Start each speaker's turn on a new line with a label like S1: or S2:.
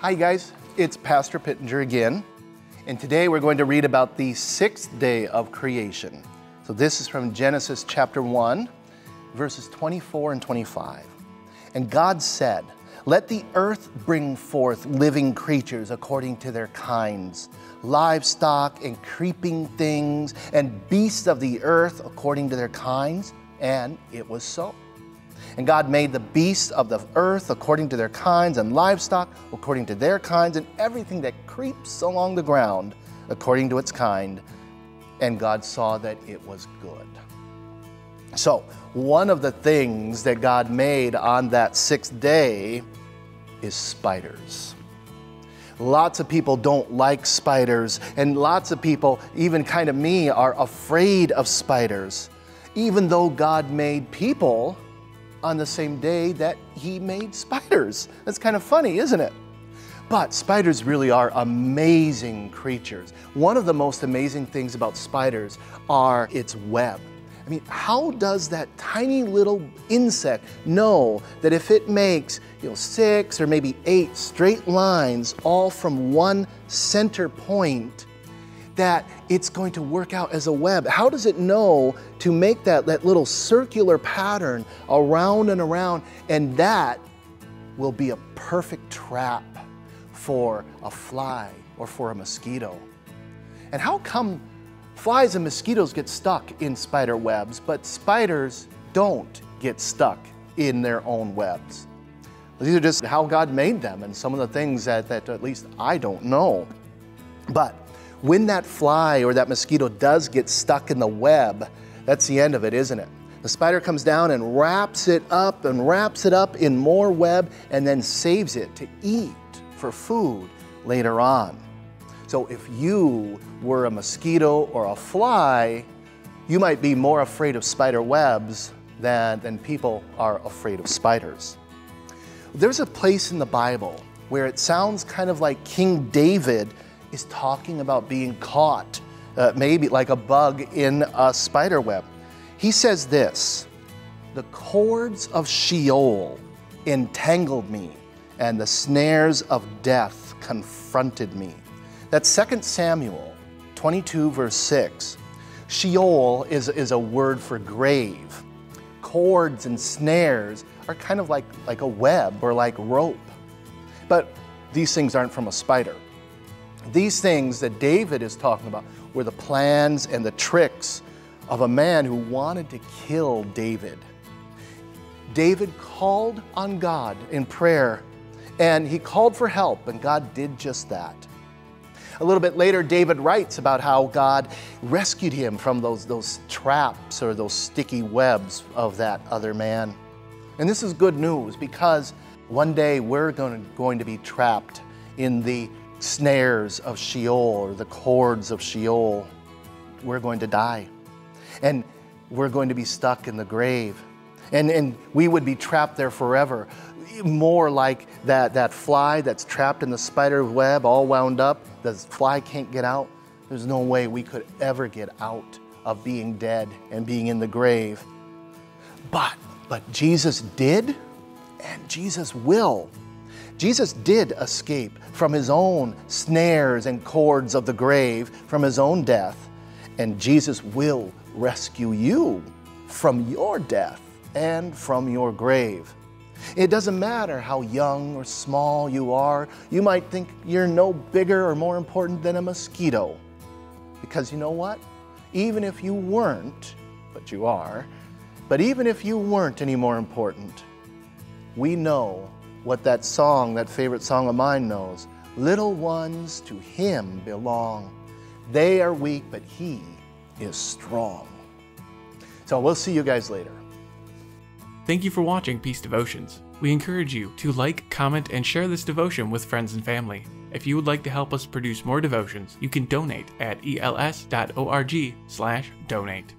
S1: Hi guys, it's Pastor Pittenger again, and today we're going to read about the sixth day of creation. So this is from Genesis chapter 1, verses 24 and 25. And God said, "Let the earth bring forth living creatures according to their kinds, livestock and creeping things, and beasts of the earth according to their kinds." And it was so. And God made the beasts of the earth according to their kinds, and livestock according to their kinds, and everything that creeps along the ground according to its kind. And God saw that it was good. So, one of the things that God made on that sixth day is spiders. Lots of people don't like spiders, and lots of people, even kind of me, are afraid of spiders, even though God made people on the same day that He made spiders. That's kind of funny, isn't it? But spiders really are amazing creatures. One of the most amazing things about spiders are its web. I mean, how does that tiny little insect know that if it makes 6 or maybe 8 straight lines all from one center point, that it's going to work out as a web? How does it know to make that little circular pattern around and around, and that will be a perfect trap for a fly or for a mosquito? And how come flies and mosquitoes get stuck in spider webs, but spiders don't get stuck in their own webs? These are just how God made them, and some of the things that at least I don't know. But when that fly or that mosquito does get stuck in the web, that's the end of it, isn't it? The spider comes down and wraps it up in more web, and then saves it to eat for food later on. So if you were a mosquito or a fly, you might be more afraid of spider webs than people are afraid of spiders. There's a place in the Bible where it sounds kind of like King David is talking about being caught, maybe like a bug in a spider web. He says this, "The cords of Sheol entangled me, and the snares of death confronted me." That's 2 Samuel 22, verse 6. Sheol is a word for grave. Cords and snares are kind of like a web or like rope. But these things aren't from a spider. These things that David is talking about were the plans and the tricks of a man who wanted to kill David. David called on God in prayer, and he called for help, and God did just that. A little bit later, David writes about how God rescued him from those traps or those sticky webs of that other man. And this is good news, because one day we're going to be trapped in the snares of Sheol or the cords of Sheol. We're going to die, and we're going to be stuck in the grave, and we would be trapped there forever, more like that fly that's trapped in the spider web, all wound up. The fly can't get out. There's no way we could ever get out of being dead and being in the grave. But Jesus did, and Jesus will. Jesus did escape from His own snares and cords of the grave, from His own death, and Jesus will rescue you from your death and from your grave. It doesn't matter how young or small you are. You might think you're no bigger or more important than a mosquito, because you know what? Even if you weren't, but you are, but even if you weren't any more important, we know what that song, that favorite song of mine, knows. Little ones to Him belong. They are weak, but He is strong. So we'll see you guys later.
S2: Thank you for watching Peace Devotions. We encourage you to like, comment, and share this devotion with friends and family. If you would like to help us produce more devotions, you can donate at els.org/donate.